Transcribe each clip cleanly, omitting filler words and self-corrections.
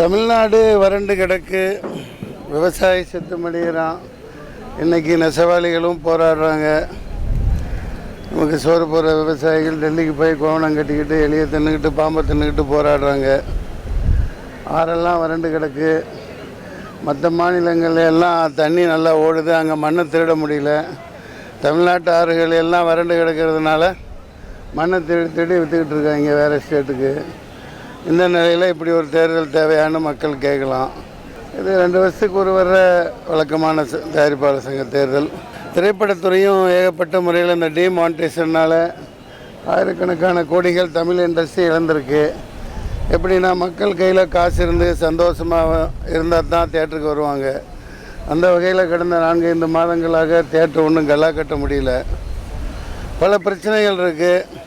தமிழ்நாடு வறண்டு கிடக்கு, விவசாயி செத்து மடிகிறான். இன்றைக்கி நெசவாளிகளும் போராடுறாங்க. நமக்கு சோறு போகிற விவசாயிகள் டெல்லிக்கு போய் கோவணம் கட்டிக்கிட்டு எலியை தின்னுக்கிட்டு பாம்பை தின்னுக்கிட்டு போராடுறாங்க. ஆறெல்லாம் வறண்டு கிடக்கு. மற்ற மாநிலங்கள்ல எல்லாம் தண்ணி நல்லா ஓடுது, அங்கே மண்ணை திருட முடியல. தமிழ்நாட்டு ஆறுகள் எல்லாம் வறண்டு கிடக்கிறதுனால மண்ணை திருடி விற்றுக்கிட்டு இருக்காங்க வேறு ஸ்டேட்டுக்கு. இந்த நிலையில் இப்படி ஒரு தேர்தல் தேவையான மக்கள் கேட்கலாம். இது 2 வருஷத்துக்கு ஒரு வர்ற வழக்கமான தயாரிப்பாளர் சங்க தேர்தல். திரைப்படத்துறையும் ஏகப்பட்ட முறையில் இந்த டிமானிட்டேஷனால் ஆயிரக்கணக்கான கோடிகள் தமிழ் இண்டஸ்ட்ரி இழந்திருக்கு. எப்படின்னா, மக்கள் கையில் காசு இருந்து சந்தோஷமாக இருந்தால் தான் தேட்டருக்கு வருவாங்க. அந்த வகையில் கடந்த 4-5 மாதங்களாக தேட்டர் ஒன்றும் கல்லா கட்ட முடியல. பல பிரச்சனைகள் இருக்குது.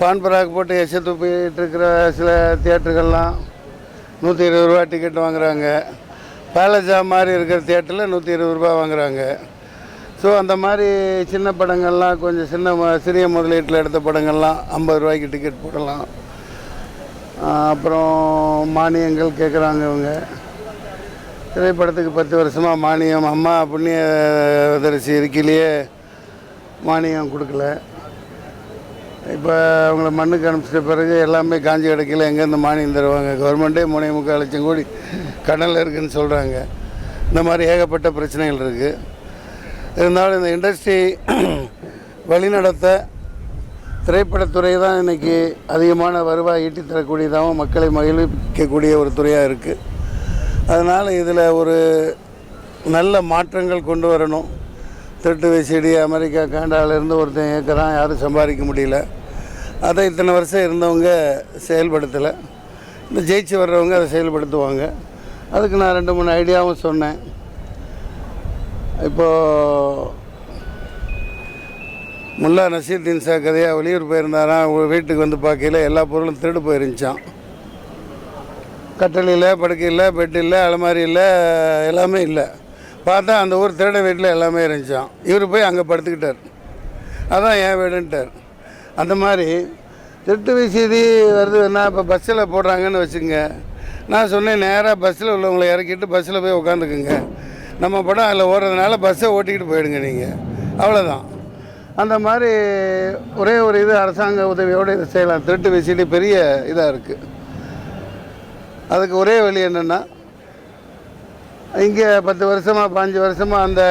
பான் பராக் போட்டு எச்ச துப்பிட்டு இருக்கிற சில தியேட்டர்கள்லாம் 120 ரூபா டிக்கெட் வாங்குகிறாங்க. பேலஜா மாதிரி இருக்கிற தியேட்டரில் 120 ரூபா வாங்குகிறாங்க. ஸோ அந்த மாதிரி சின்ன படங்கள்லாம் கொஞ்சம் சிறிய முதலீட்டில் எடுத்த படங்கள்லாம் 50 ரூபாய்க்கு டிக்கெட் போடலாம். அப்புறம் மானியங்கள் கேட்குறாங்க இவங்க. திரைப்படத்துக்கு 10 வருஷமாக மானியம், அம்மா புண்ணிய தரிசி இருக்கையிலேயே மானியம் கொடுக்கல. இப்போ அவங்கள மண்ணுக்கு அனுப்பிச்சிட்ட பிறகு எல்லாமே காஞ்சி கிடைக்கல, எங்கேருந்து மானியம் தருவாங்க? கவர்மெண்ட்டே 3.25 லட்சம் கோடி கடனில் இருக்குதுன்னு சொல்கிறாங்க. இந்த மாதிரி ஏகப்பட்ட பிரச்சனைகள் இருக்குது. இருந்தாலும் இந்த இண்டஸ்ட்ரி வழிநடத்த திரைப்படத்துறை தான் இன்றைக்கி அதிகமான வருவாய் ஈட்டி தரக்கூடியதாகவும் மக்களை மகிழ்விக்கக்கூடிய ஒரு துறையாக இருக்குது. அதனால் இதில் ஒரு நல்ல மாற்றங்கள் கொண்டு வரணும். திருட்டு விசிடி அமெரிக்கா கனடாவிலேருந்து ஒருத்தன் ஏற்கிறான், யாரும் சம்பாதிக்க முடியல. அதை இத்தனை வருஷம் இருந்தவங்க செயல்படுத்தலை. இந்த ஜெயிச்சு வர்றவங்க அதை செயல்படுத்துவாங்க. அதுக்கு நான் 2-3 ஐடியாவும் சொன்னேன். இப்போது முல்லா நசீருதீன் ஷா கதையாக வெளியூர் போயிருந்தாராம். வீட்டுக்கு வந்து பார்க்கையில் எல்லா பொருளும் திருடு போயிருந்துச்சான். கட்டல் இல்லை, படுக்கை இல்லை, பெட் இல்லை, அலமாரி இல்லை, எல்லாமே இல்லை. பார்த்தா அந்த ஊர் திருட வீட்டில் எல்லாமே இருந்துச்சான். இவர் போய் அங்கே படுத்துக்கிட்டார். அதான் என் வீடுன்ட்டார். அந்த மாதிரி திருட்டு விசதி வருதுன்னா இப்போ பஸ்ஸில் போடுறாங்கன்னு வச்சுங்க. நான் சொன்னேன், நேராக பஸ்ஸில் உள்ளவங்களை இறக்கிட்டு பஸ்ஸில் போய் உட்காந்துக்குங்க. நம்ம படம் அதில் ஓடுறதுனால பஸ்ஸை ஓட்டிக்கிட்டு போயிடுங்க நீங்கள், அவ்வளோதான். அந்த மாதிரி ஒரே ஒரு இது அரசாங்க உதவியோடு இதை செய்யலாம். திருட்டு விசதி பெரிய இதாக இருக்குது. அதுக்கு ஒரே வழி என்னென்னா, இங்கே 10 வருஷமாக 15 வருஷமாக அந்த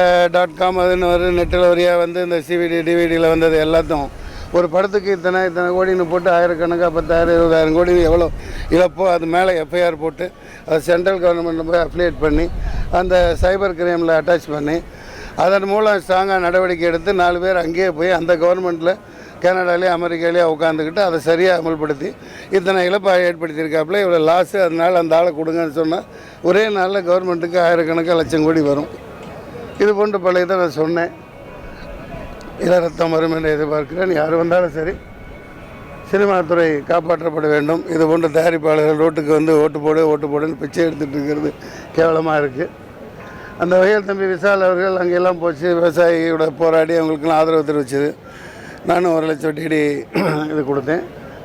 .com அதுன்னு வரும் நெட்டில் வரியாக வந்து இந்த சிவிடி டிவிடியில் வந்தது எல்லாத்தையும் ஒரு படத்துக்கு இத்தனை கோடின்னு போட்டு ஆயிரக்கணக்காக 10,000 20,000 கோடின்னு எவ்வளோ இழப்போ அது மேலே எஃப்ஐஆர் போட்டு அது சென்ட்ரல் கவர்மெண்ட்டில் போய் அப்ளிகேட் பண்ணி அந்த சைபர் கிரைமில் அட்டாச் பண்ணி அதன் மூலம் ஸ்ட்ராங்காக நடவடிக்கை எடுத்து 4 பேர் அங்கேயே போய் அந்த கவர்மெண்ட்டில் கனடாலேயே அமெரிக்காலேயே உட்காந்துக்கிட்டு அதை சரியாக அமல்படுத்தி இத்தனை இழப்பை ஏற்படுத்தியிருக்காப்புல, இவ்வளோ லாஸு, அதனால் அந்த ஆளை கொடுங்கன்னு சொன்னால் ஒரே நாளில் கவர்மெண்ட்டுக்கு ஆயிரக்கணக்காக லட்சம் கோடி வரும். இது போன்ற பல இதை நான் சொன்னேன். இளரத்தம் வரும் என்று எதிர்பார்க்கிறேன். யார் வந்தாலும் சரி, சினிமா துறை காப்பாற்றப்பட வேண்டும். இது போன்ற தயாரிப்பாளர்கள் ரோட்டுக்கு வந்து ஓட்டு போடுன்னு பிச்சை எடுத்துகிட்டு இருக்கிறது கேவலமாக இருக்குது. அந்த வகையில் தம்பி விஷால் அவர்கள் அங்கெல்லாம் போச்சு, விவசாயியோட போராடி அவங்களுக்கெல்லாம் ஆதரவு தெரிவிச்சது. நானும் 1 லட்சம் டிடி இது கொடுத்தேன்.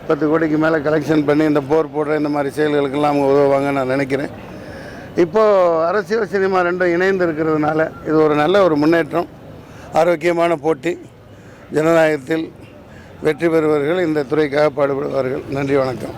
10 கோடிக்கு மேலே கலெக்ஷன் பண்ணி இந்த போர் போடுற இந்த மாதிரி செயல்களுக்கெல்லாம் அவங்க உதவுவாங்கன்னு நான் நினைக்கிறேன். இப்போது அரசியல் சினிமா ரெண்டும் இணைந்து இருக்கிறதுனால இது ஒரு நல்ல ஒரு முன்னேற்றம், ஆரோக்கியமான போட்டி. ஜனநாயகத்தில் வெற்றி பெறுவர்கள் இந்த துறைக்காக பாடுபடுவார்கள். நன்றி, வணக்கம்.